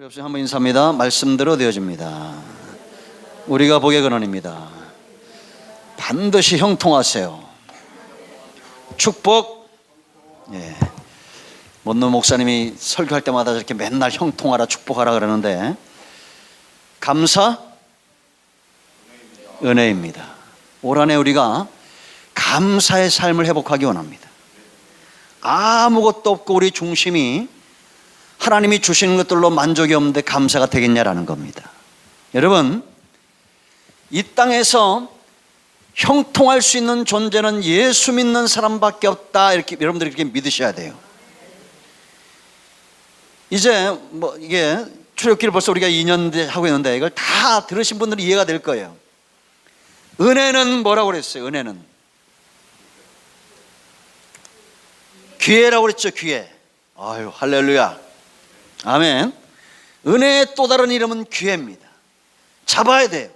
우리 없이 한번 인사합니다. 말씀대로 되어집니다. 우리가 복의 근원입니다. 반드시 형통하세요. 축복. 못노 목사님이 설교할 때마다 저렇게 맨날 형통하라 축복하라 그러는데, 감사 은혜입니다. 올 한해 우리가 감사의 삶을 회복하기 원합니다. 아무것도 없고 우리 중심이 하나님이 주시는 것들로 만족이 없는데 감사가 되겠냐라는 겁니다. 여러분, 이 땅에서 형통할 수 있는 존재는 예수 믿는 사람밖에 없다, 이렇게 여러분들이 이렇게 믿으셔야 돼요. 이제 이게 출애굽기를 벌써 우리가 2년 하고 있는데 이걸 다 들으신 분들은 이해가 될 거예요. 은혜는 뭐라고 그랬어요? 은혜는 기회라고 그랬죠. 기회. 아유, 할렐루야, 아멘. 은혜의 또 다른 이름은 기회입니다. 잡아야 돼요.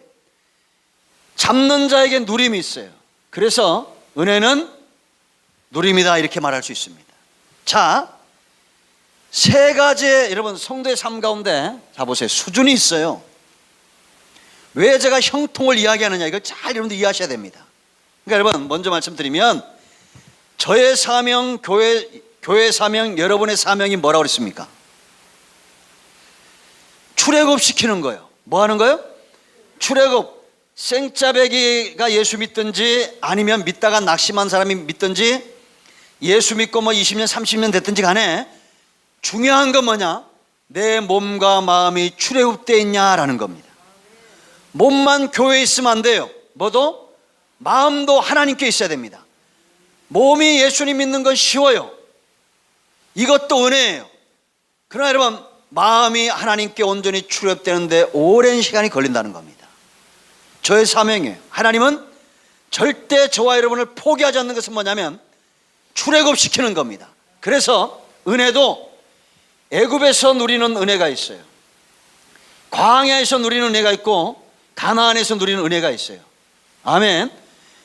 잡는 자에게 누림이 있어요. 그래서 은혜는 누림이다, 이렇게 말할 수 있습니다. 자, 세 가지의, 여러분, 성도의 삶 가운데 자 보세요, 수준이 있어요. 왜 제가 형통을 이야기하느냐, 이걸 잘 여러분들 이해하셔야 됩니다. 그러니까 여러분, 먼저 말씀드리면, 저의 사명, 교회 사명, 여러분의 사명이 뭐라고 그랬습니까? 출애굽시키는 거예요. 뭐 하는 거예요? 출애굽. 생짜배기가 예수 믿든지 아니면 믿다가 낙심한 사람이 믿든지 예수 믿고 20년 30년 됐든지 간에 중요한 건 뭐냐? 내 몸과 마음이 출애굽되어 있냐라는 겁니다. 몸만 교회에 있으면 안 돼요. 뭐도? 마음도 하나님께 있어야 됩니다. 몸이 예수님 믿는 건 쉬워요. 이것도 은혜예요. 그러나 여러분, 마음이 하나님께 온전히 출애굽되는데 오랜 시간이 걸린다는 겁니다. 저의 사명이에요. 하나님은 절대 저와 여러분을 포기하지 않는 것은 뭐냐면 출애굽시키는 겁니다. 그래서 은혜도 애굽에서 누리는 은혜가 있어요. 광야에서 누리는 은혜가 있고 가나안에서 누리는 은혜가 있어요. 아멘.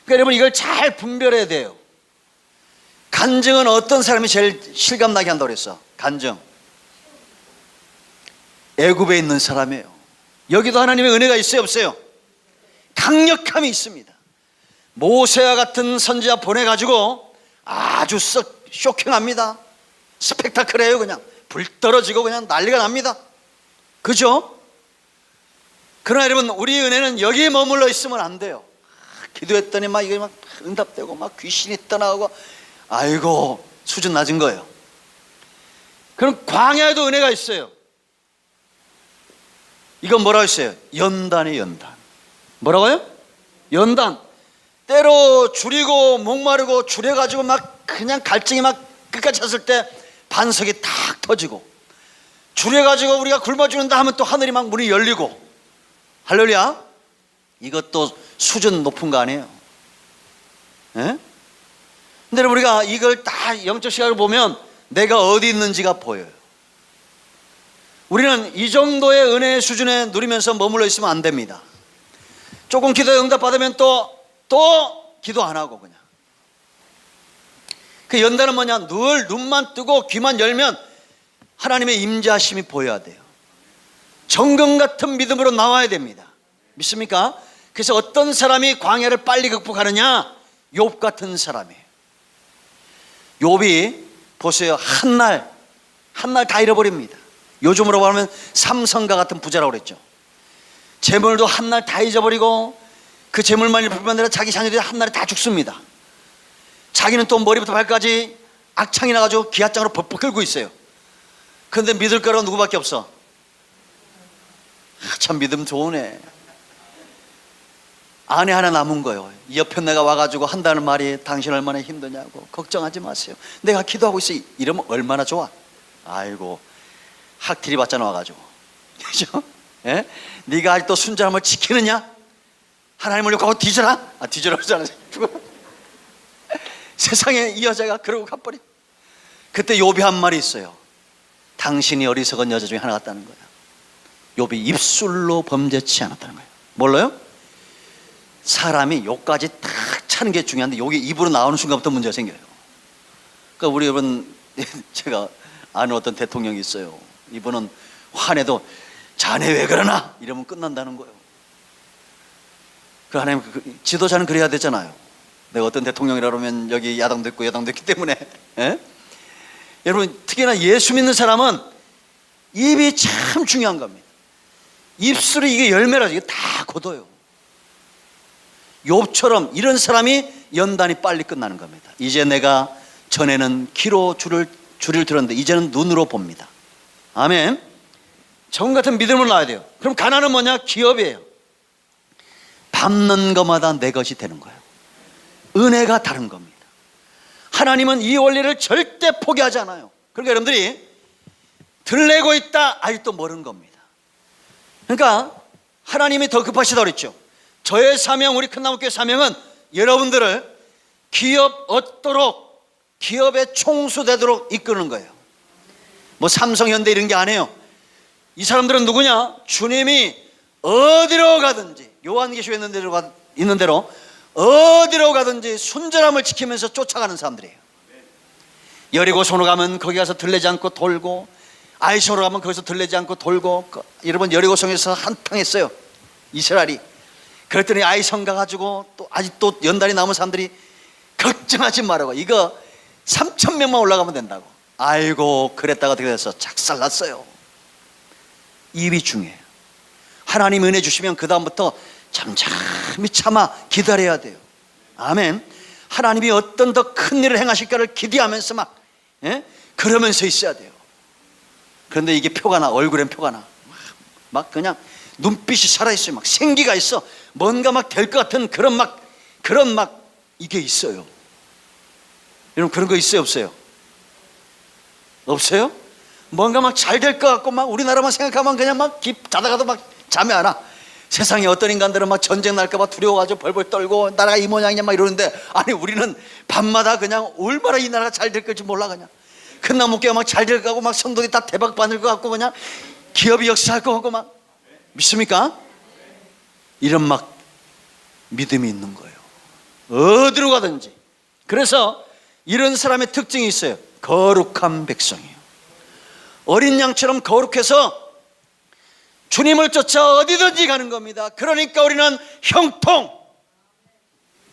그러니까 여러분, 이걸 잘 분별해야 돼요. 간증은 어떤 사람이 제일 실감나게 한다고 그랬어? 간증. 애굽에 있는 사람이에요. 여기도 하나님의 은혜가 있어요, 없어요? 강력함이 있습니다. 모세와 같은 선지자 보내가지고 아주 쇼킹합니다. 스펙타클해요. 그냥 불 떨어지고 그냥 난리가 납니다. 그죠? 그러나 여러분, 우리 은혜는 여기에 머물러 있으면 안 돼요. 기도했더니 이게 응답되고 귀신이 떠나고, 아이고, 수준 낮은 거예요. 그럼 광야에도 은혜가 있어요. 이건 뭐라고 했어요? 연단이에요, 연단. 뭐라고요? 연단. 때로 줄이고 목마르고 줄여가지고 그냥 갈증이 끝까지 찼을 때 반석이 탁 터지고, 줄여가지고 우리가 굶어 죽는다 하면 또 하늘이 문이 열리고. 할렐루야. 이것도 수준 높은 거 아니에요? 예? 근데 우리가 이걸 다 영적 시각을 보면 내가 어디 있는지가 보여요. 우리는 이 정도의 은혜의 수준에 누리면서 머물러 있으면 안 됩니다. 조금 기도에 응답받으면 또 기도 안 하고 그냥. 그 연단은 뭐냐? 늘 눈만 뜨고 귀만 열면 하나님의 임재하심이 보여야 돼요. 정금 같은 믿음으로 나와야 됩니다. 믿습니까? 그래서 어떤 사람이 광야를 빨리 극복하느냐? 욥 같은 사람이에요. 욥이 보세요, 한 날 다 잃어버립니다. 요즘으로 말하면 삼성가 같은 부자라고 그랬죠. 재물도 한 날 다 잊어버리고, 그 재물만 잃어버리면 아니라 자기 자녀들이 한 날에 다 죽습니다. 자기는 또 머리부터 발까지 악창이 나가지고 기아장으로 벅벅 끓고 있어요. 그런데 믿을 거라고 누구밖에 없어? 참 믿음 좋으네. 아내 하나 남은 거예요. 옆에 내가 와가지고 한다는 말이, 당신 얼마나 힘드냐고. 걱정하지 마세요, 내가 기도하고 있어. 이러면 얼마나 좋아. 아이고, 학티리 받잖아 와가지고. 그죠? 예? 네가 아직도 순전함을 지키느냐? 하나님을 욕하고 뒤져라? 뒤져라 그러잖아. 세상에 이 여자가 그러고 가버려. 그때 욥이 한 말이 있어요. 당신이 어리석은 여자 중에 하나 같다는 거야. 욥이 입술로 범죄치 않았다는 거예요. 몰라요? 사람이 욕까지 딱 차는 게 중요한데 욕이 입으로 나오는 순간부터 문제가 생겨요. 그러니까 우리 여러분, 제가 아는 어떤 대통령이 있어요. 이분은 화내도 자네 왜 그러나 이러면 끝난다는 거예요. 그 하나님 지도자는 그래야 되잖아요. 내가 어떤 대통령이라 그러면 여기 야당도 있고 여당도 있기 때문에 여러분 특히나 예수 믿는 사람은 입이 참 중요한 겁니다. 입술이 이게 열매라서 이게 다 걷어요. 욥처럼 이런 사람이 연단이 빨리 끝나는 겁니다. 이제 내가 전에는 귀로 주를 들었는데 이제는 눈으로 봅니다. 아멘. 정 같은 믿음을 낳아야 돼요. 그럼 가난은 뭐냐? 기업이에요. 밟는 것마다 내 것이 되는 거예요. 은혜가 다른 겁니다. 하나님은 이 원리를 절대 포기하지 않아요. 그러니까 여러분들이 들레고 있다 아직도 모르는 겁니다. 그러니까 하나님이 더 급하시다고 그랬죠. 저의 사명, 우리 큰나무교회 사명은 여러분들을 기업 얻도록, 기업에 총수되도록 이끄는 거예요. 뭐 삼성, 현대 이런 게 아니에요. 이 사람들은 누구냐? 주님이 어디로 가든지, 요한계시록에 있는 대로 어디로 가든지 순전함을 지키면서 쫓아가는 사람들이에요. 여리고성으로 가면 거기 가서 들리지 않고 돌고, 아이성으로 가면 거기서 들리지 않고 돌고. 여러분 여리고성에서 한탕 했어요, 이스라엘이. 그랬더니 아이성 가가지고 또 아직도 연단이 남은 사람들이 걱정하지 말라고, 이거 3,000명만 올라가면 된다고. 아이고 그랬다가 어떻게 됐어? 작살났어요. 입이 중요해요. 하나님 은혜 주시면 그 다음부터 잠잠히 참아 기다려야 돼요. 아멘. 하나님이 어떤 더 큰 일을 행하실까를 기대하면서 그러면서 있어야 돼요. 그런데 이게 표가 나, 얼굴엔 표가 나. 막 그냥 눈빛이 살아있어요. 막 생기가 있어. 뭔가 막 될 것 같은 그런 이게 있어요. 여러분 그런 거 있어요, 없어요? 없어요? 뭔가 막 잘 될 것 같고 막 우리나라만 생각하면 그냥 막 자다가도 막 잠이 안 와. 세상에 어떤 인간들은 막 전쟁 날까봐 두려워가지고 벌벌 떨고 나라가 이 모양이냐 막 이러는데, 아니 우리는 밤마다 그냥 얼마나 이 나라가 잘 될 건지 몰라. 그냥 큰 나무교가 막 잘 될 것 같고 막 성도들이 다 대박 받을 것 같고 그냥 기업이 역사할 것 같고 막. 믿습니까? 이런 막 믿음이 있는 거예요. 어디로 가든지. 그래서 이런 사람의 특징이 있어요. 거룩한 백성이에요. 어린 양처럼 거룩해서 주님을 쫓아 어디든지 가는 겁니다. 그러니까 우리는 형통,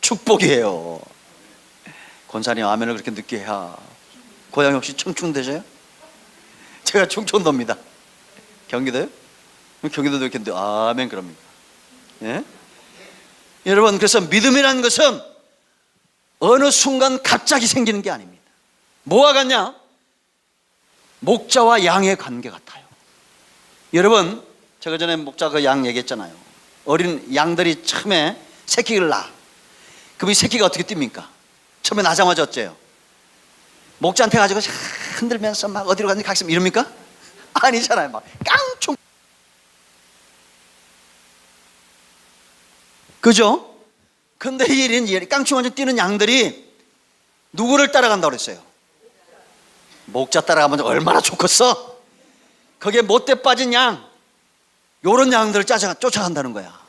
축복이에요. 권사님 아멘을 그렇게 늦게 해야. 고향이 혹시 청춘되세요? 제가 충청도입니다. 경기도요? 경기도도 이렇게 아멘 그럽니까? 예? 여러분 그래서 믿음이라는 것은 어느 순간 갑자기 생기는 게 아닙니다. 뭐가 같냐? 목자와 양의 관계 같아요. 여러분 제가 전에 목자 그 양 얘기했잖아요. 어린 양들이 처음에 새끼를 낳아. 그럼 이 새끼가 어떻게 뜁니까? 처음에 나자마자 어째요? 목자한테 가지고 흔들면서 막 어디로 가는지 가겠습니다 이럽니까? 아니잖아요. 막 깡총. 그죠? 근데 이 깡충한테 뛰는 양들이 누구를 따라간다고 그랬어요? 목자 따라가면 얼마나 좋겠어? 거기에 못돼 빠진 양, 요런 양들을 쫓아간다는 거야.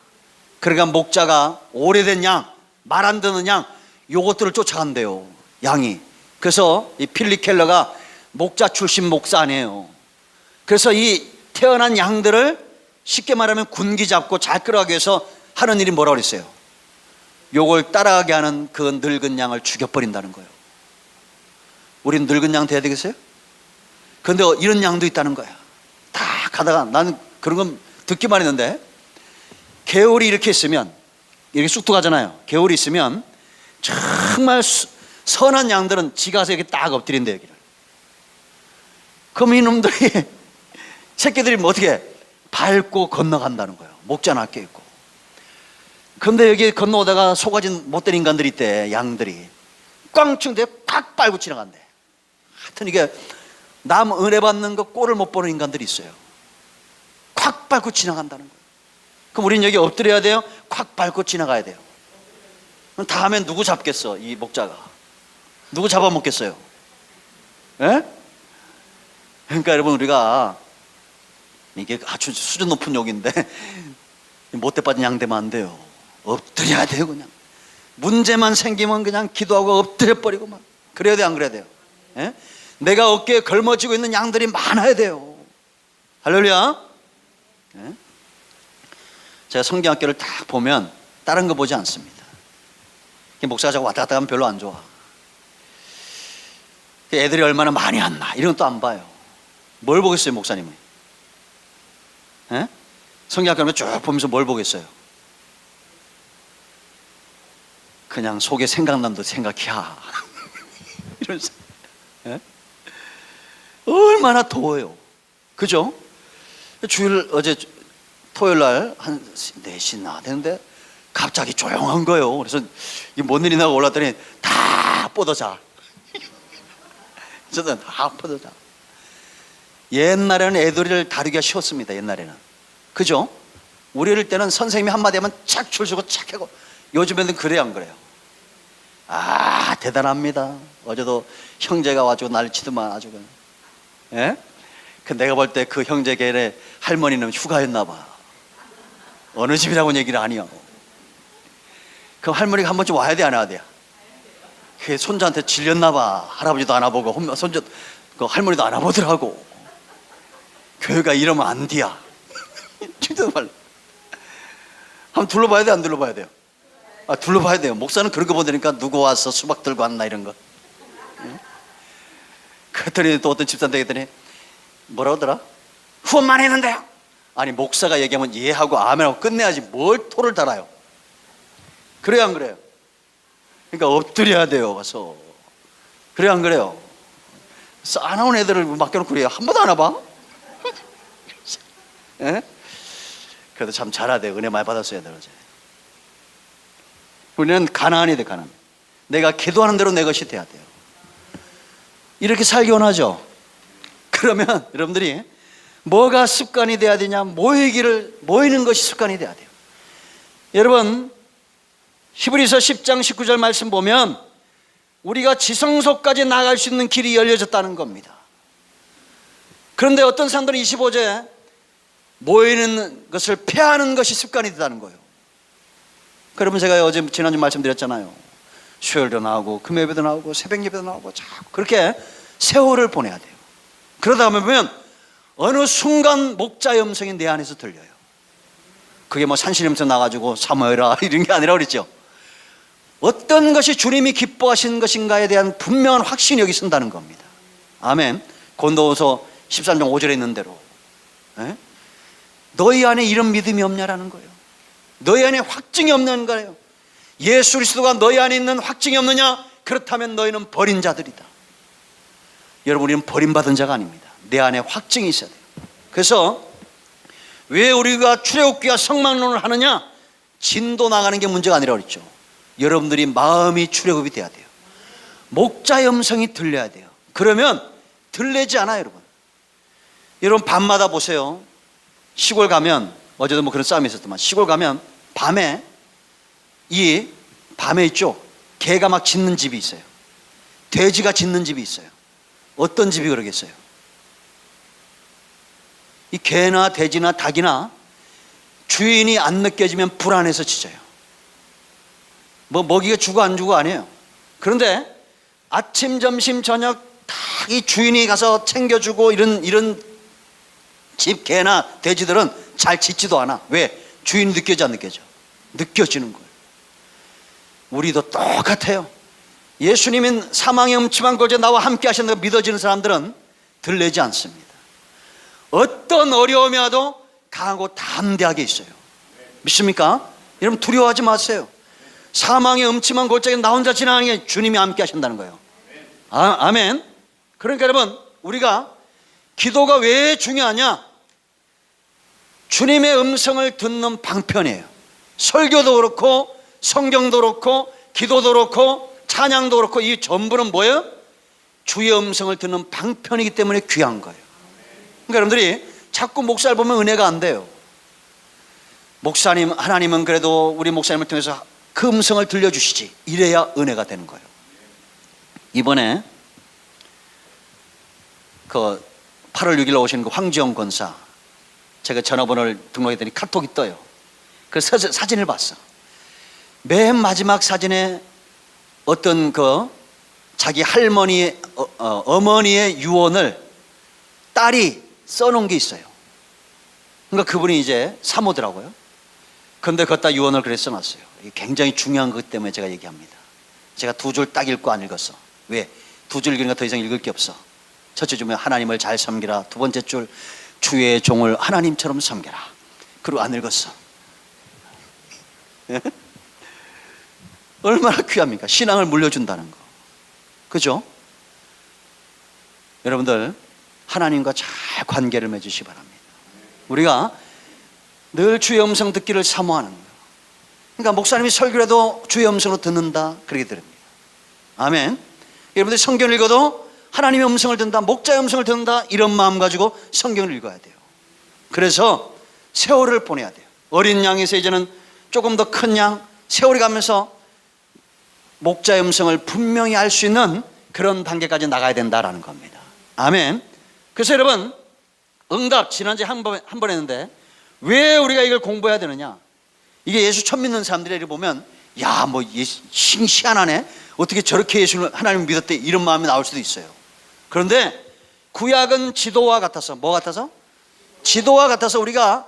그러니까 목자가 오래된 양, 말 안 듣는 양, 요것들을 쫓아간대요, 양이. 그래서 이 필립 켈러가 목자 출신 목사 아니에요. 그래서 이 태어난 양들을 쉽게 말하면 군기 잡고 잘 끌어가기 위해서 하는 일이 뭐라고 그랬어요? 요걸 따라가게 하는 그 늙은 양을 죽여버린다는 거예요. 우린 늙은 양 돼야 되겠어요? 그런데 이런 양도 있다는 거야. 다 가다가 나는 그런 건 듣기만 했는데, 개울이 이렇게 있으면 이렇게 쑥 들어가잖아요. 개울이 있으면 정말 선한 양들은 지가 가서 이렇게 딱 엎드린대, 여기를. 그럼 이놈들이 새끼들이 뭐 어떻게 밟고 건너간다는 거예요. 목자는 아껴 있고. 근데 여기 건너오다가 속아진 못된 인간들이 있대, 양들이. 꽝충대 팍 빨고 지나간대. 하여튼 이게 남 은혜 받는 거 꼴을 못 보는 인간들이 있어요. 콱 밟고 지나간다는 거예요. 그럼 우린 여기 엎드려야 돼요? 콱 밟고 지나가야 돼요. 그럼 다음엔 누구 잡겠어, 이 목자가? 누구 잡아먹겠어요? 예? 그러니까 여러분 우리가 이게 아주 수준 높은 욕인데 못돼 빠진 양 되면 안 돼요. 엎드려야 돼요. 그냥 문제만 생기면 그냥 기도하고 엎드려 버리고 막 그래야 돼요, 안 그래야 돼요? 예? 내가 어깨에 걸머지고 있는 양들이 많아야 돼요. 할렐루야. 네? 제가 성경학교를 딱 보면 다른 거 보지 않습니다. 목사가 자꾸 왔다 갔다 하면 별로 안 좋아. 애들이 얼마나 많이 왔나 이런 것도 안 봐요. 뭘 보겠어요 목사님은? 예? 성경학교를 쭉 보면서 뭘 보겠어요? 그냥 속에 생각난도 생각이야. 이러면서. 예? 얼마나 더워요. 그죠? 주일 어제 토요일 날 한 4시나 되는데 갑자기 조용한 거예요. 그래서 뭔 일이 나고 올랐더니 다 뻗어자. 저는 다 뻗어자. 옛날에는 애들을 다루기가 쉬웠습니다. 옛날에는. 그죠? 우리 어릴 때는 선생님이 한마디 하면 착 줄 서고 착 하고, 요즘에는 그래요 안 그래요? 아 대단합니다. 어제도 형제가 와가지고 난리치더만 아주 그냥. 예? 그 내가 볼 때 그 형제 걔네 할머니는 휴가였나 봐. 어느 집이라고 얘기를 하냐고. 그 할머니가 한 번쯤 와야 돼 안 와야 돼요? 그 손자한테 질렸나 봐. 할아버지도 안 와보고 손자 그 할머니도 안 와보더라고. 교회가 이러면 안 돼야. 진짜 말. 한번 둘러봐야 돼 안 둘러봐야 돼요? 아 둘러봐야 돼요. 목사는 그런 거 보니까 누구 와서 수박 들고 왔나 이런 거. 응? 그랬더니 또 어떤 집사한테 했더니 뭐라 하더라? 후원만 했는데요. 아니 목사가 얘기하면 예하고 아멘하고 끝내야지 뭘 토를 달아요. 그래요 안 그래요? 그러니까 엎드려야 돼요 가서. 그래요 안 그래요? 싸나운 애들을 맡겨놓고 그래요. 한 번도 안 와봐? 예? 그래도 참 잘하대. 은혜 많이 받았어야 돼 어제. 우리는 가난이 돼. 가난. 내가 기도하는 대로 내 것이 돼야 돼요. 이렇게 살기 원하죠? 그러면 여러분들이 뭐가 습관이 돼야 되냐? 모이는 것이 습관이 돼야 돼요. 여러분 히브리서 10장 19절 말씀 보면 우리가 지성소까지 나갈 수 있는 길이 열려졌다는 겁니다. 그런데 어떤 사람들은 25절에 모이는 것을 패하는 것이 습관이 되다는 거예요. 그러면 제가 어제 지난주 말씀드렸잖아요. 수요일도 나오고 금요일도 나오고 새벽 예배도 나오고 자꾸 그렇게 세월을 보내야 돼요. 그러다 보면 어느 순간 목자의 음성이 내 안에서 들려요. 그게 뭐 산신음성 나가지고 사모해라 이런 게 아니라 그랬죠. 어떤 것이 주님이 기뻐하시는 것인가에 대한 분명한 확신이 여기 쓴다는 겁니다. 아멘. 고린도후서 13장 5절에 있는 대로 에? 너희 안에 이런 믿음이 없냐라는 거예요. 너희 안에 확증이 없는 거예요. 예수 그리스도가 너희 안에 있는 확증이 없느냐? 그렇다면 너희는 버린 자들이다. 여러분 우리는 버림받은 자가 아닙니다. 내 안에 확증이 있어야 돼요. 그래서 왜 우리가 출애굽기와 성막론을 하느냐? 진도 나가는 게 문제가 아니라 그랬죠. 여러분들이 마음이 출애굽이 돼야 돼요. 목자의 음성이 들려야 돼요. 그러면 들리지 않아요. 여러분 밤마다 보세요. 시골 가면 어제도 뭐 그런 싸움이 있었더만 시골 가면 밤에 있죠. 개가 막 짖는 집이 있어요. 돼지가 짖는 집이 있어요. 어떤 집이 그러겠어요? 이 개나 돼지나 닭이나 주인이 안 느껴지면 불안해서 짖어요. 뭐 먹이가 주고 안 주고 아니에요. 그런데 아침 점심 저녁 다 이 주인이 가서 챙겨주고 이런 집 개나 돼지들은 잘 짖지도 않아. 왜? 주인이 느껴져 안 느껴져? 느껴지는 거예요. 우리도 똑같아요. 예수님은 사망의 음침한 곳에 나와 함께 하신다고 믿어지는 사람들은 들리지 않습니다. 어떤 어려움이 와도 강하고 담대하게 있어요. 믿습니까? 여러분 두려워하지 마세요. 사망의 음침한 골짜기 나 혼자 지나가는 게 주님이 함께 하신다는 거예요. 아멘. 그러니까 여러분 우리가 기도가 왜 중요하냐? 주님의 음성을 듣는 방편이에요. 설교도 그렇고 성경도 그렇고 기도도 그렇고 찬양도 그렇고 이 전부는 뭐예요? 주의 음성을 듣는 방편이기 때문에 귀한 거예요. 그러니까 여러분들이 자꾸 목사를 보면 은혜가 안 돼요. 목사님, 하나님은 그래도 우리 목사님을 통해서 그 음성을 들려주시지. 이래야 은혜가 되는 거예요. 이번에 그 8월 6일 오신 그 황지영 권사, 제가 전화번호를 등록했더니 카톡이 떠요. 그 사진을 봤어. 맨 마지막 사진에 어떤 그 자기 할머니, 어머니의 유언을 딸이 써놓은 게 있어요. 그러니까 그분이 이제 사모더라고요. 근데 걷다 유언을 그래 써놨어요. 이게 굉장히 중요한 것 때문에 제가 얘기합니다. 제가 두 줄 딱 읽고 안 읽었어. 왜? 두 줄 읽으니까 더 이상 읽을 게 없어. 첫째 줄은 하나님을 잘 섬기라. 두 번째 줄 주의 종을 하나님처럼 섬겨라. 그리고 안 읽었어. 얼마나 귀합니까? 신앙을 물려준다는 거. 그죠? 여러분들 하나님과 잘 관계를 맺으시기 바랍니다. 우리가 늘 주의 음성 듣기를 사모하는 거예요. 그러니까 목사님이 설교를 해도 주의 음성으로 듣는다, 그렇게 들읍니다. 아멘. 여러분들 성경을 읽어도 하나님의 음성을 듣는다, 목자의 음성을 듣는다, 이런 마음 가지고 성경을 읽어야 돼요. 그래서 세월을 보내야 돼요. 어린 양에서 이제는 조금 더 큰 양, 세월이 가면서 목자의 음성을 분명히 알 수 있는 그런 단계까지 나가야 된다라는 겁니다. 아멘. 그래서 여러분, 응답 지난주에 한 번 했는데 왜 우리가 이걸 공부해야 되느냐? 이게 예수 처음 믿는 사람들이 보면 야, 뭐 희한하네, 어떻게 저렇게 예수를 하나님을 믿었대, 이런 마음이 나올 수도 있어요. 그런데 구약은 지도와 같아서, 뭐 같아서? 지도와 같아서 우리가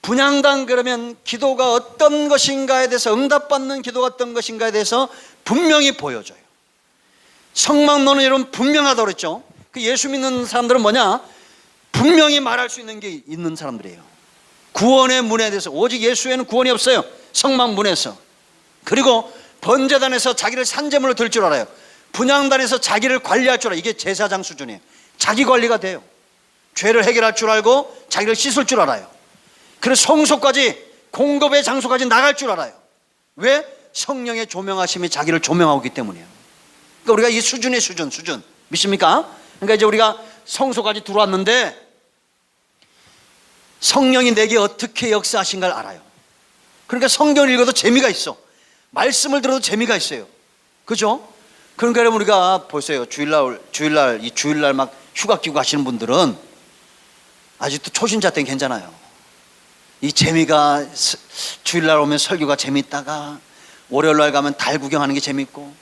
분향단 그러면 기도가 어떤 것인가에 대해서, 응답받는 기도가 어떤 것인가에 대해서 분명히 보여줘요. 성막론은 여러분 분명하다고 그랬죠. 그 예수 믿는 사람들은 뭐냐? 분명히 말할 수 있는 게 있는 사람들이에요. 구원의 문에 대해서, 오직 예수에는 구원이 없어요. 성막 문에서. 그리고 번제단에서 자기를 산제물로 들 줄 알아요. 분향단에서 자기를 관리할 줄 알아요. 이게 제사장 수준이에요. 자기 관리가 돼요. 죄를 해결할 줄 알고 자기를 씻을 줄 알아요. 그래서 성소까지, 공급의 장소까지 나갈 줄 알아요. 왜? 성령의 조명하심이 자기를 조명하고 있기 때문이에요. 그러니까 우리가 이 수준 믿습니까? 그러니까 이제 우리가 성소까지 들어왔는데 성령이 내게 어떻게 역사하신가를 알아요. 그러니까 성경을 읽어도 재미가 있어. 말씀을 들어도 재미가 있어요. 그죠? 그러니까 여러분, 우리가 보세요. 주일날 막 휴가 끼고 가시는 분들은 아직도 초신자 때는 괜찮아요. 이 재미가, 주일날 오면 설교가 재미있다가, 월요일날 가면 달 구경하는 게 재미있고,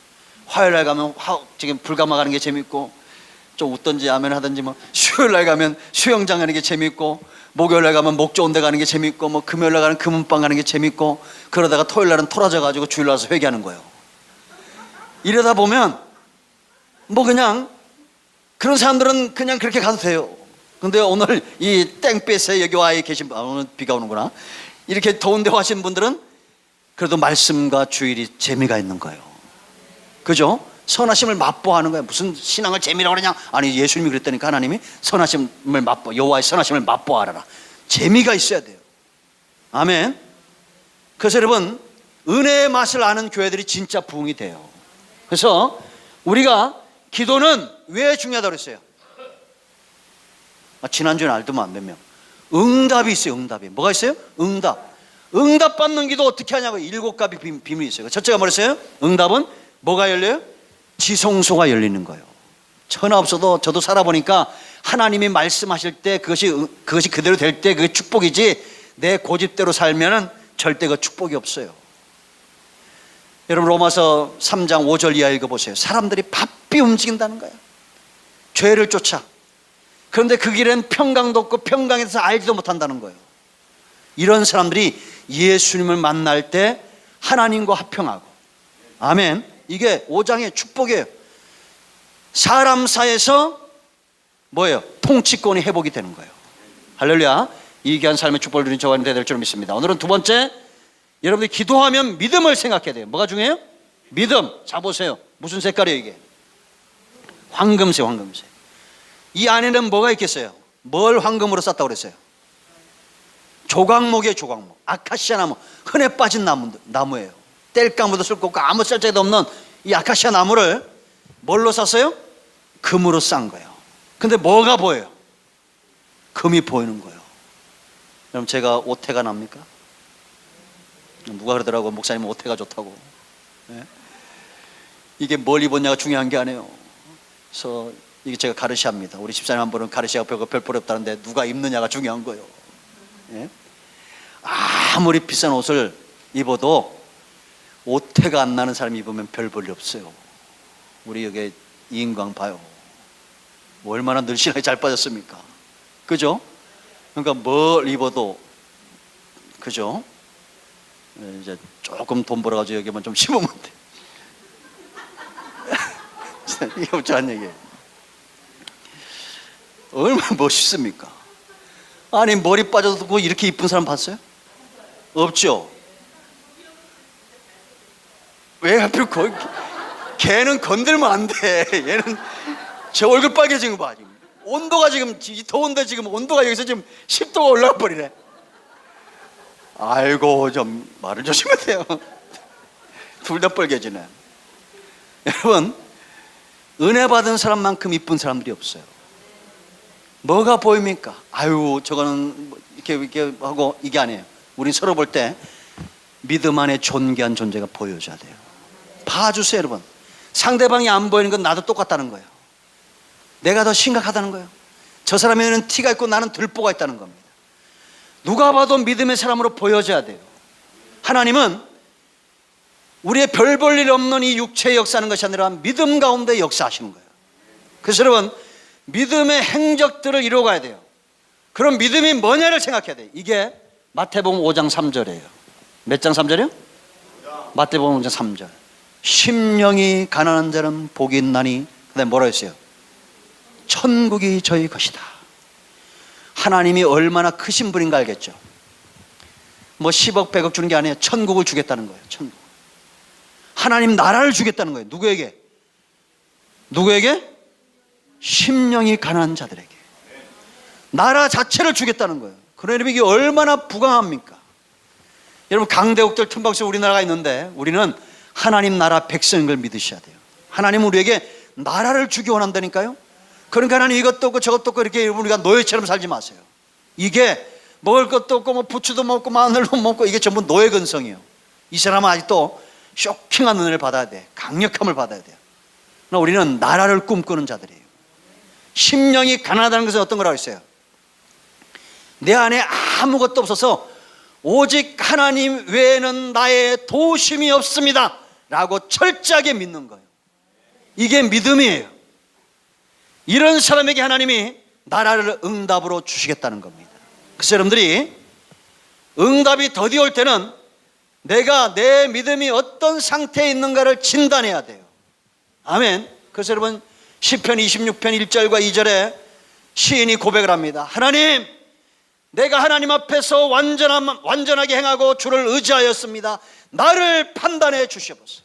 화요일날 가면 지금 불가마 가는 게 재미있고, 좀 웃던지 아멘 하던지, 뭐 수요일날 가면 수영장 가는 게 재미있고, 목요일날 가면 목 좋은 데 가는 게 재미있고, 뭐 금요일날 가는 금은방 가는 게 재미있고, 그러다가 토요일날은 토라져 가지고 주일날 와서 회개하는 거예요. 이러다 보면 뭐 그냥 그런 사람들은 그냥 그렇게 가도 돼요. 근데 오늘 이 땡볕에 여기 와 계신 분, 오늘 비가 오는구나, 이렇게 더운데 와신 분들은 그래도 말씀과 주일이 재미가 있는 거예요. 그죠? 선하심을 맛보하는 거예요. 무슨 신앙을 재미라고 그러냐? 아니, 예수님이 그랬다니까. 하나님이 선하심을 맛보, 여호와의 선하심을 맛보아라. 재미가 있어야 돼요. 아멘. 그래서 여러분, 은혜의 맛을 아는 교회들이 진짜 부흥이 돼요. 그래서 우리가 기도는 왜 중요하다고 그랬어요? 지난주에 알더만 몇 명. 응답이 있어요. 응답이. 뭐가 있어요? 응답 받는 기도 어떻게 하냐고. 7가지 비밀이 있어요. 첫째가 뭐랬어요? 응답은 뭐가 열려요? 지성소가 열리는 거예요. 천하 없어도 저도 살아보니까 하나님이 말씀하실 때 그것이 그대로 될 때 그게 축복이지, 내 고집대로 살면은 절대 그 축복이 없어요. 여러분, 로마서 3장 5절 이하 읽어보세요. 사람들이 바삐 움직인다는 거예요. 죄를 쫓아. 그런데 그 길엔 평강도 없고 평강에 대해서 알지도 못한다는 거예요. 이런 사람들이 예수님을 만날 때 하나님과 화평하고, 아멘, 이게 5장의 축복이에요. 사람 사이에서 뭐예요? 통치권이 회복이 되는 거예요. 할렐루야. 이 귀한 삶의 축복을 누린 저와 될 줄 믿습니다. 오늘은 두 번째, 여러분들이 기도하면 믿음을 생각해야 돼요. 뭐가 중요해요? 믿음. 자, 보세요. 무슨 색깔이에요 이게? 황금색. 이 안에는 뭐가 있겠어요? 뭘 황금으로 쌌다고 그랬어요? 조각목이에요. 조각목. 아카시아 나무, 흔해 빠진 나무예요. 뗄감도 쓸 거 없고 아무 쓸데도 없는 이 아카시아 나무를 뭘로 쌌어요? 금으로 싼 거예요. 근데 뭐가 보여요? 금이 보이는 거예요. 여러분, 제가 오태가 납니까? 누가 그러더라고, 목사님 오태가 좋다고. 네? 이게 뭘 입었냐가 중요한 게 아니에요. 그래서 이게 제가 가르시아입니다. 우리 집사님 한 분은 가르시아 별 볼이 없다는데 누가 입느냐가 중요한 거예요. 네? 아무리 비싼 옷을 입어도 오태가 안 나는 사람이 입으면 별 볼이 없어요. 우리 여기 이인광 봐요. 얼마나 늘씬하게 잘 빠졌습니까? 그죠? 그러니까 뭘 입어도 그죠? 이제 조금 돈 벌어가지고 여기만 좀 심으면 돼. 이게 어쩌한 얘기예요. 얼마나 멋있습니까? 아니 머리 빠져도 이렇게 이쁜 사람 봤어요? 없죠? 왜 하필 걔는 건들면 안 돼. 얘는 제 얼굴 빨개진 거 봐. 지금 온도가 지금 더운데 지금 온도가 여기서 지금 10도가 올라가 버리네. 아이고 좀 말을 조심해야 돼요. 둘 다 빨개지네. 여러분 은혜 받은 사람만큼 이쁜 사람들이 없어요. 뭐가 보입니까? 아유 저거는 이렇게 하고 이게 아니에요. 우리 서로 볼 때 믿음 안에 존귀한 존재가 보여줘야 돼요. 봐주세요 여러분. 상대방이 안 보이는 건 나도 똑같다는 거예요. 내가 더 심각하다는 거예요. 저 사람에는 티가 있고 나는 들보가 있다는 겁니다. 누가 봐도 믿음의 사람으로 보여져야 돼요. 하나님은 우리의 별 볼 일 없는 이 육체의 역사하는 것이 아니라 믿음 가운데 역사하시는 거예요. 그래서 여러분 믿음의 행적들을 이루어가야 돼요. 그럼 믿음이 뭐냐를 생각해야 돼요. 이게 마태복음 5장 3절이에요 몇 장 3절이요? 마태복음 5장 3절. 심령이 가난한 자는 복이 있나니, 그 다음에 뭐라 했어요? 천국이 저희 것이다. 하나님이 얼마나 크신 분인가 알겠죠? 뭐 10억 100억 주는 게 아니에요. 천국을 주겠다는 거예요. 천국. 하나님 나라를 주겠다는 거예요. 누구에게? 누구에게? 심령이 가난한 자들에게. 나라 자체를 주겠다는 거예요. 그러면 이게 얼마나 부강합니까? 여러분 강대국들 틈바구스 우리나라가 있는데 우리는 하나님 나라 백성인 걸 믿으셔야 돼요. 하나님은 우리에게 나라를 주기 원한다니까요. 그러니까 하나님 이것도 없고 저것도 없고 이렇게 우리가 노예처럼 살지 마세요. 이게 먹을 것도 없고 뭐 부추도 먹고 마늘도 먹고 이게 전부 노예 근성이에요. 이 사람은 아직도 쇼킹한 은혜를 받아야 돼. 강력함을 받아야 돼요. 그러나 우리는 나라를 꿈꾸는 자들이에요. 심령이 가난하다는 것은 어떤 거라고 했어요? 내 안에 아무것도 없어서 오직 하나님 외에는 나의 도심이 없습니다 라고 철저하게 믿는 거예요. 이게 믿음이에요. 이런 사람에게 하나님이 나라를 응답으로 주시겠다는 겁니다. 그래서 여러분들이 응답이 더디 올 때는 내가 내 믿음이 어떤 상태에 있는가를 진단해야 돼요. 아멘. 그래서 여러분 시편 26편 1절과 2절에 시인이 고백을 합니다. 하나님, 내가 하나님 앞에서 완전하게 행하고 주를 의지하였습니다. 나를 판단해 주시옵소서.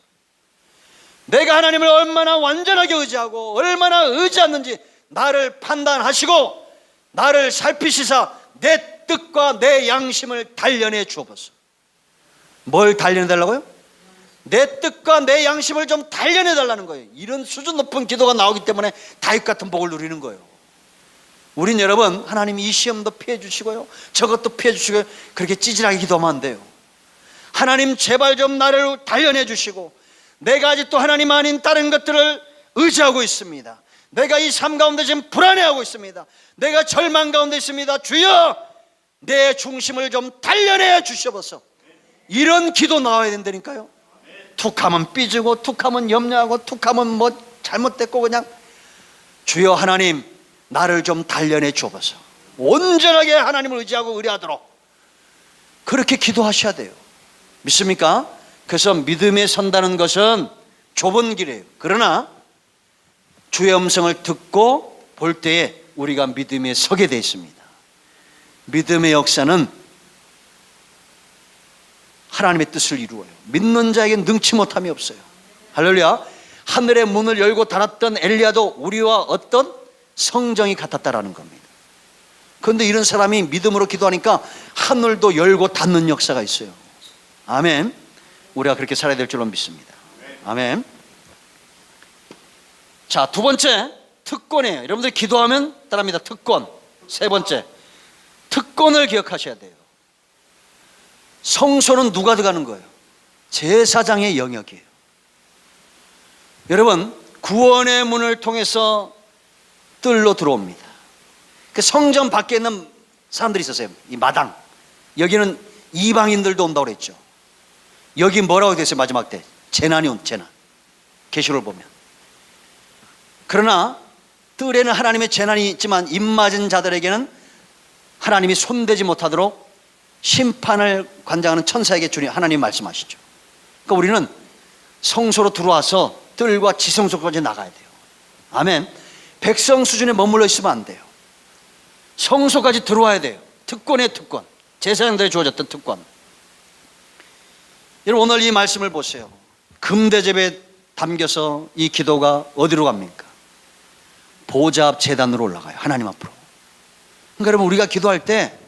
내가 하나님을 얼마나 완전하게 의지하고 얼마나 의지하는지 나를 판단하시고 나를 살피시사 내 뜻과 내 양심을 단련해 주옵소서. 뭘 단련해 달라고요? 내 뜻과 내 양심을 좀 단련해 달라는 거예요. 이런 수준 높은 기도가 나오기 때문에 다윗 같은 복을 누리는 거예요. 우린 여러분 하나님이 이 시험도 피해 주시고요 저것도 피해 주시고요 그렇게 찌질하게 기도하면 안 돼요. 하나님 제발 좀 나를 단련해 주시고 내가 아직도 하나님 아닌 다른 것들을 의지하고 있습니다. 내가 이 삶 가운데 지금 불안해하고 있습니다. 내가 절망 가운데 있습니다. 주여 내 중심을 좀 단련해 주셔서 이런 기도 나와야 된다니까요. 툭하면 삐지고 툭하면 염려하고 툭하면 뭐 잘못됐고 그냥 주여 하나님 나를 좀 단련해 주옵소서. 온전하게 하나님을 의지하고 의뢰하도록 그렇게 기도하셔야 돼요. 믿습니까? 그래서 믿음에 선다는 것은 좁은 길이에요. 그러나 주의 음성을 듣고 볼 때에 우리가 믿음에 서게 되어 있습니다. 믿음의 역사는 하나님의 뜻을 이루어요. 믿는 자에게는 능치 못함이 없어요. 할렐루야. 하늘의 문을 열고 닫았던 엘리야도 우리와 어떤 성정이 같았다라는 겁니다. 그런데 이런 사람이 믿음으로 기도하니까 하늘도 열고 닫는 역사가 있어요. 아멘. 우리가 그렇게 살아야 될 줄로 믿습니다. 아멘. 자, 두 번째 특권이에요. 여러분들 기도하면 따라합니다. 특권. 세 번째 특권을 기억하셔야 돼요. 성소는 누가 들어가는 거예요? 제사장의 영역이에요. 여러분 구원의 문을 통해서 뜰로 들어옵니다. 그 성전 밖에 있는 사람들이 있었어요. 이 마당. 여기는 이방인들도 온다고 그랬죠. 여기 뭐라고 됐어요? 마지막 때 재난이 온 재난. 계시록을 보면. 그러나 뜰에는 하나님의 재난이 있지만 입맞은 자들에게는 하나님이 손대지 못하도록 심판을 관장하는 천사에게 주님 하나님 말씀하시죠. 그러니까 우리는 성소로 들어와서 뜰과 지성소까지 나가야 돼요. 아멘. 백성 수준에 머물러 있으면 안 돼요. 성소까지 들어와야 돼요. 특권의 특권, 제사장들에 주어졌던 특권. 여러분, 오늘 이 말씀을 보세요. 금대접에 담겨서 이 기도가 어디로 갑니까? 보좌 앞 제단으로 올라가요. 하나님 앞으로. 그러니까 여러분, 우리가 기도할 때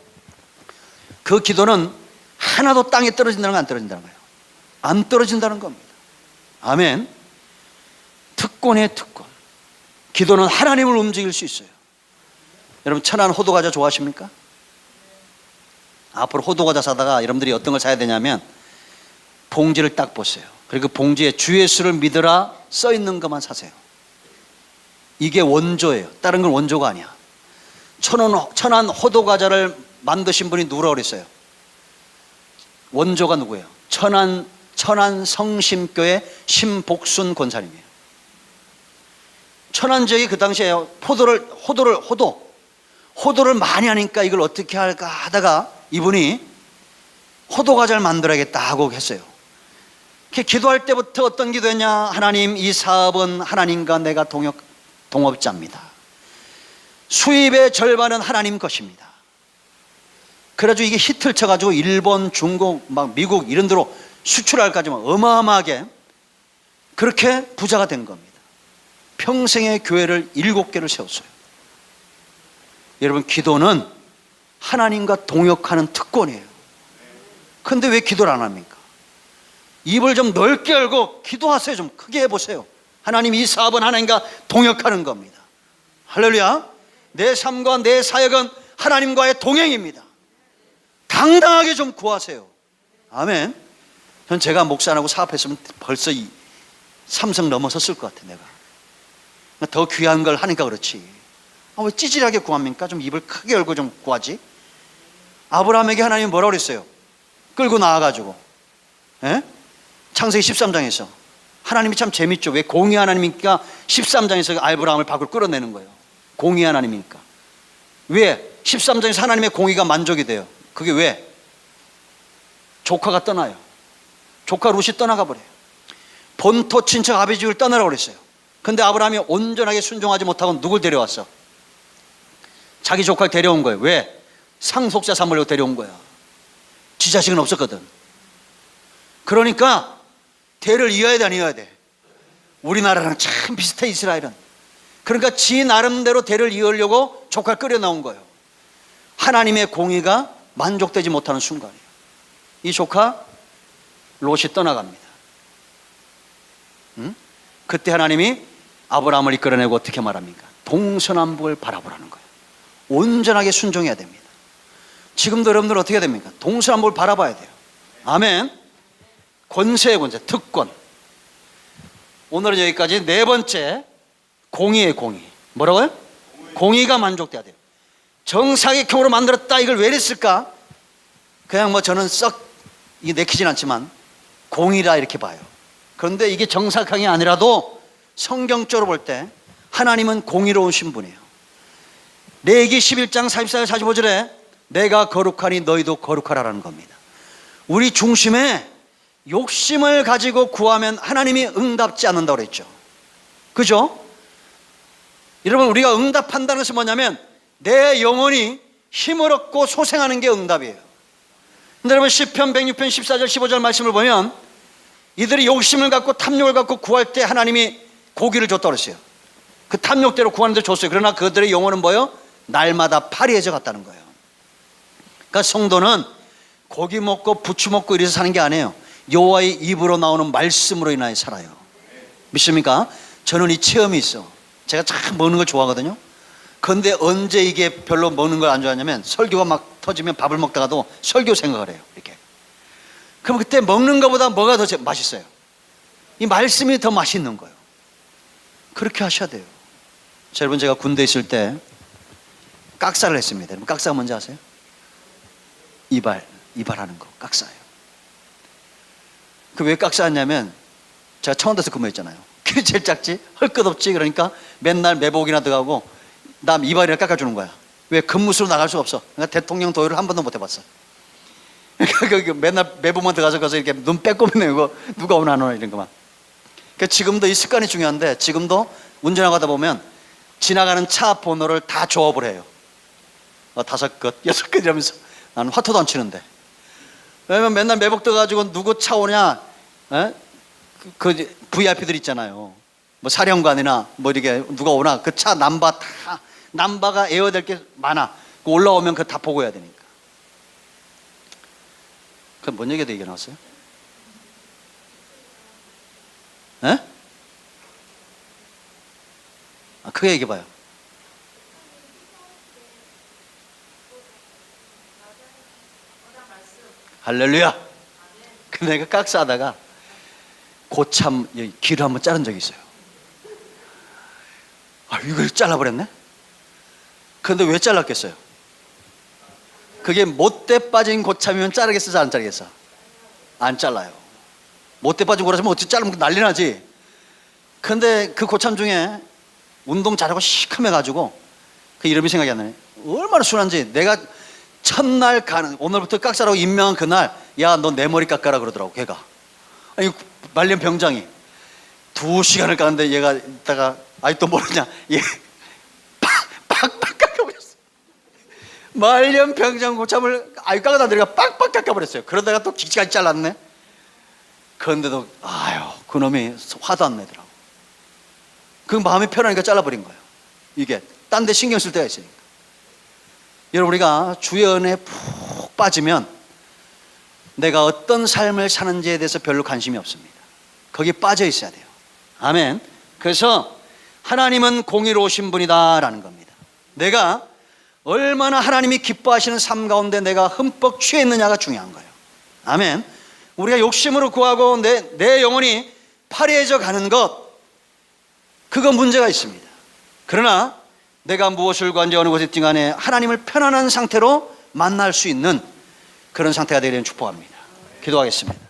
그 기도는 하나도 땅에 떨어진다는 거 안 떨어진다는 거예요. 안 떨어진다는 겁니다. 아멘. 특권의 특권. 기도는 하나님을 움직일 수 있어요. 여러분, 천안 호두과자 좋아하십니까? 앞으로 호두과자 사다가 여러분들이 어떤 걸 사야 되냐면 봉지를 딱 보세요. 그리고 그 봉지에 주 예수를 믿으라 써 있는 것만 사세요. 이게 원조예요. 다른 건 원조가 아니야. 천안 호두과자를 만드신 분이 누구라고 그랬어요? 원조가 누구예요? 천안 성심교회 신복순 권사님이에요. 천안 지역이 그 당시에 호도를 많이 하니까 이걸 어떻게 할까 하다가 이분이 호두과자를 만들어야겠다 하고 했어요. 기도할 때부터 어떤 기도했냐? 하나님, 이 사업은 하나님과 내가 동업자입니다. 수입의 절반은 하나님 것입니다. 그래가지고 이게 히트를 쳐가지고 일본, 중국, 막 미국 이런 데로 수출할까지만 어마어마하게 그렇게 부자가 된 겁니다. 평생의 교회를 7개를 세웠어요. 여러분, 기도는 하나님과 동역하는 특권이에요. 근데 왜 기도를 안 합니까? 입을 좀 넓게 열고 기도하세요. 좀 크게 해보세요. 하나님, 이 사업은 하나님과 동역하는 겁니다. 할렐루야. 내 삶과 내 사역은 하나님과의 동행입니다. 당당하게 좀 구하세요. 아멘. 전 제가 목사 안 하고 사업했으면 벌써 이 삼성 넘어섰을 것 같아. 내가 더 귀한 걸 하니까 그렇지. 왜 찌질하게 구합니까? 좀 입을 크게 열고 좀 구하지. 아브라함에게 하나님이 뭐라고 그랬어요? 끌고 나와가지고 창세기 13장에서 하나님이 참 재밌죠. 왜 공의 하나님이니까 13장에서 아브라함을 밖으로 끌어내는 거예요. 공의 하나님이니까. 왜 13장에서 하나님의 공의가 만족이 돼요? 그게 왜? 조카가 떠나요. 조카 룻이 떠나가 버려요. 본토 친척 아비 집을 떠나라고 그랬어요. 근데 아브라함이 온전하게 순종하지 못하고 누굴 데려왔어? 자기 조카를 데려온 거예요. 왜? 상속자 삼으려고 데려온 거야. 지 자식은 없었거든. 그러니까 대를 이어야 돼, 안 이어야 돼? 우리나라랑 참 비슷해, 이스라엘은. 그러니까 지 나름대로 대를 이으려고 조카를 끌여 나온 거예요. 하나님의 공의가 만족되지 못하는 순간이에요. 이 조카 롯이 떠나갑니다. 그때 하나님이 아브라함을 이끌어내고 어떻게 말합니까? 동서남북을 바라보라는 거예요. 온전하게 순종해야 됩니다. 지금도 여러분들 어떻게 해야 됩니까? 동서남북을 바라봐야 돼요. 아멘. 권세의 권세, 특권. 오늘은 여기까지. 네 번째, 공의의 공의. 뭐라고요? 공의가 만족돼야 돼요. 정사각형으로 만들었다, 이걸 왜 이랬을까? 그냥 뭐 저는 썩 내키진 않지만 공의라 이렇게 봐요. 그런데 이게 정사각형이 아니라도 성경적으로 볼 때 하나님은 공의로우신 분이에요. 레위기 11장 44절 45절에 내가 거룩하니 너희도 거룩하라라는 겁니다. 우리 중심에 욕심을 가지고 구하면 하나님이 응답지 않는다고 그랬죠. 그죠? 여러분, 우리가 응답한다는 것은 뭐냐면 내 영혼이 힘을 얻고 소생하는 게 응답이에요. 근데 여러분, 시편 106편 14절 15절 말씀을 보면 이들이 욕심을 갖고 탐욕을 갖고 구할 때 하나님이 고기를 줬다고 그랬어요. 그 탐욕대로 구하는 데 줬어요. 그러나 그들의 영혼은 뭐예요? 날마다 파리해져 갔다는 거예요. 그러니까 성도는 고기 먹고 부추 먹고 이래서 사는 게 아니에요. 여호와의 입으로 나오는 말씀으로 인하여 살아요. 믿습니까? 저는 이 체험이 있어. 제가 참 먹는 걸 좋아하거든요. 그런데 언제 이게 별로 먹는 걸 안 좋아하냐면 설교가 막 터지면 밥을 먹다가도 설교 생각을 해요. 이렇게. 그럼 그때 먹는 것보다 뭐가 더 맛있어요? 이 말씀이 더 맛있는 거예요. 그렇게 하셔야 돼요. 자, 여러분, 제가 군대에 있을 때 깍살을 했습니다. 여러분, 깍살 뭔지 아세요? 이발하는 거, 깍사예요. 그 왜 깍사였냐면 제가 청와대에서 근무했잖아요. 그게 제일 작지? 할 것 없지. 그러니까 맨날 매복이나 들어가고 남 이발이나 깎아주는 거야. 왜 근무수로 나갈 수가 없어. 그러니까 대통령 도의를 한 번도 못 해봤어. 그러니까 맨날 매부만 들어가서 이렇게 눈 빼꼼이네. 이거 누가 오나 안 오나 이런 것만. 그러니까 지금도 이 습관이 중요한데, 지금도 운전하다 보면 지나가는 차 번호를 다 조업을 해요. 5컷, 6컷 이러면서. 나는 화토도 안 치는데. 왜냐면 맨날 매복 떠가지고 누구 차 오냐, 그 VIP들 있잖아요. 뭐 사령관이나 뭐 이렇게 누가 오나 그 차 남바 다, 남바가 에어될 게 많아. 그 올라오면 그거 다 보고 해야 되니까. 그럼 뭔 얘기가 얘기 나왔어요? 크게 얘기해봐요. 할렐루야. 근데 내가 깍싸다가 고참 귀를 한번 자른 적이 있어요. 이걸 잘라버렸네? 근데 왜 잘랐겠어요? 그게 못돼 빠진 고참이면 자르겠어, 안 자르겠어? 안 잘라요. 못돼 빠진 고라면 어떻게 자르면 난리 나지. 근데 그 고참 중에 운동 잘하고 시커매가지고 그 이름이 생각이 안 나네. 얼마나 순한지. 내가 첫날 가는, 오늘부터 깍싸라고 임명한 그날, 야 너 내 머리 깎아라 그러더라고. 걔가. 아니 말년 병장이 2시간을 깎는데 얘가 이따가 또 모르냐, 얘 빡빡 깎아버렸어. 말년 병장 고참을 깎아다 내가 빡빡 깎아버렸어요. 그러다가 또 기지까지 잘랐네. 그런데도 그놈이 화도 안 내더라고. 그 마음이 편하니까 잘라버린 거예요. 이게 딴 데 신경 쓸 때가 있으니까. 여러분, 우리가 주의 은혜에 푹 빠지면 내가 어떤 삶을 사는지에 대해서 별로 관심이 없습니다. 거기에 빠져 있어야 돼요. 아멘. 그래서 하나님은 공의로우신 분이다 라는 겁니다. 내가 얼마나 하나님이 기뻐하시는 삶 가운데 내가 흠뻑 취해 있느냐가 중요한 거예요. 아멘. 우리가 욕심으로 구하고 내 영혼이 파리해져 가는 것, 그거 문제가 있습니다. 그러나 내가 무엇을 구한지 어느 곳에 있든 간에 하나님을 편안한 상태로 만날 수 있는 그런 상태가 되기를 축복합니다. 기도하겠습니다.